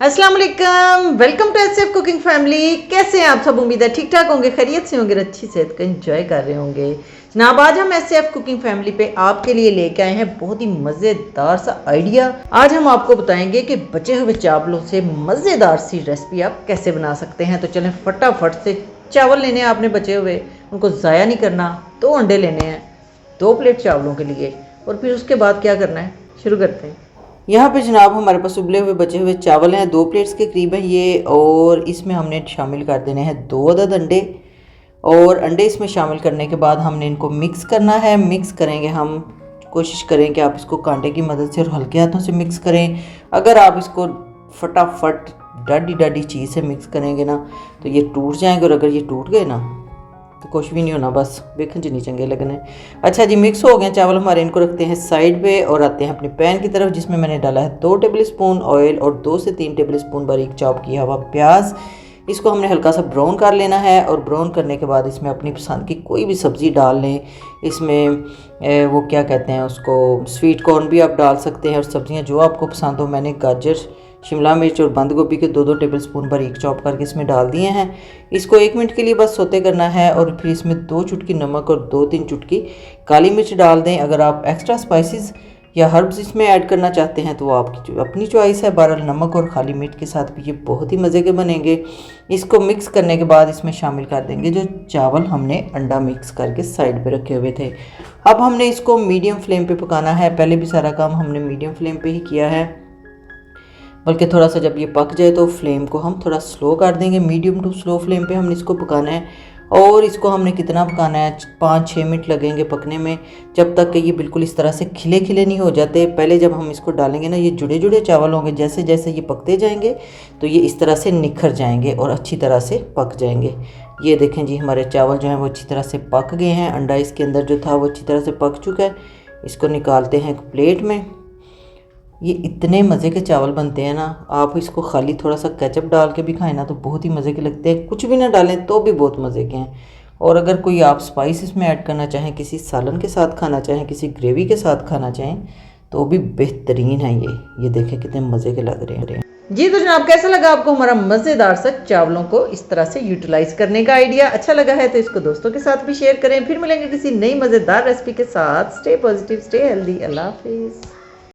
अस्सलाम वालेकुम, welcome to SF cooking family. कैसे हैं आप सब? उम्मीद है ठीक ठाक होंगे, खैरियत से होंगे, अच्छी सेहत का एंजॉय कर रहे होंगे जनाब। आज हम एसएफ कुकिंग फैमिली पे आपके लिए लेके आए हैं बहुत ही मज़ेदार सा आइडिया। आज हम आपको बताएंगे कि बचे हुए चावलों से मज़ेदार सी रेसिपी आप कैसे बना सकते हैं। तो चलें फटाफट से चावल लेने हैं आपने बचे हुए, उनको ज़ाया नहीं करना। 2 अंडे लेने हैं 2 प्लेट चावलों के लिए, और फिर उसके बाद क्या करना है, शुरू करते हैं। यहाँ पे जनाब हमारे पास उबले हुए बचे हुए चावल हैं, 2 प्लेट्स के करीब हैं ये, और इसमें हमने शामिल कर देने हैं 2 अदद अंडे। और अंडे इसमें शामिल करने के बाद हमने इनको मिक्स करना है। मिक्स करेंगे हम, कोशिश करें कि आप इसको कांटे की मदद से और हल्के हाथों से मिक्स करें। अगर आप इसको फटाफट डाडी चीज़ से मिक्स करेंगे ना तो ये टूट जाएंगे, और अगर ये टूट गए ना तो कुछ भी नहीं होना, बस बेखन च नहीं चंगे लगने। अच्छा जी, मिक्स हो गए चावल हमारे, इनको रखते हैं साइड पे और आते हैं अपने पैन की तरफ, जिसमें मैंने डाला है 2 टेबल स्पून ऑयल और 2 से 3 टेबल स्पून बारीक चॉप किया हुआ प्याज। इसको हमने हल्का सा ब्राउन कर लेना है, और ब्राउन करने के बाद इसमें अपनी पसंद की कोई भी सब्ज़ी डाल लें। इसमें वो क्या कहते हैं उसको, स्वीट कॉर्न भी आप डाल सकते हैं, और सब्ज़ियाँ जो आपको पसंद हो। मैंने गाजर, शिमला मिर्च और बंद गोभी के 2-2 टेबल स्पून बारीक चॉप करके इसमें डाल दिए हैं। इसको 1 मिनट के लिए बस सोते करना है, और फिर इसमें 2 चुटकी नमक और 2-3 चुटकी काली मिर्च डाल दें। अगर आप एक्स्ट्रा स्पाइसेस या हर्ब्स इसमें ऐड करना चाहते हैं तो आपकी अपनी चॉइस है। बहरहाल नमक और काली मिर्च के साथ भी ये बहुत ही मज़े के बनेंगे। इसको मिक्स करने के बाद इसमें शामिल कर देंगे जो चावल हमने अंडा मिक्स करके साइड पे रखे हुए थे। अब हमने इसको मीडियम फ्लेम पे पकाना है। पहले भी सारा काम हमने मीडियम फ्लेम पे ही किया है, बल्कि थोड़ा सा जब ये पक जाए तो फ्लेम को हम थोड़ा स्लो कर देंगे। मीडियम टू स्लो फ्लेम पे हमने इसको पकाना है। और इसको हमने कितना पकाना है, 5-6 मिनट लगेंगे पकने में, जब तक कि ये बिल्कुल इस तरह से खिले खिले नहीं हो जाते। पहले जब हम इसको डालेंगे ना, ये जुड़े जुड़े चावल होंगे, जैसे जैसे ये पकते जाएंगे तो ये इस तरह से निखर जाएंगे और अच्छी तरह से पक जाएंगे। ये देखें जी, हमारे चावल जो हैं वो अच्छी तरह से पक गए हैं। अंडा इसके अंदर जो था वो अच्छी तरह से पक चुका है। इसको निकालते हैं एक प्लेट में। ये इतने मज़े के चावल बनते हैं ना, आप इसको खाली थोड़ा सा केचप डाल के भी खाएं ना तो बहुत ही मज़े के लगते हैं, कुछ भी ना डालें तो भी बहुत मज़े के हैं। और अगर कोई आप स्पाइस इसमें ऐड करना चाहें, किसी सालन के साथ खाना चाहें, किसी ग्रेवी के साथ खाना चाहें, तो भी बेहतरीन है ये देखें कितने मज़े के लग रहे हैं जी। तो जनाब, कैसा लगा आपको हमारा मज़ेदार सा चावलों को इस तरह से यूटिलाइज करने का आइडिया? अच्छा लगा है तो इसको दोस्तों के साथ भी शेयर करें। फिर मिलेंगे किसी नई मज़ेदार रेसिपी के साथ। Stay positive, stay healthy. अल्लाह हाफिज़।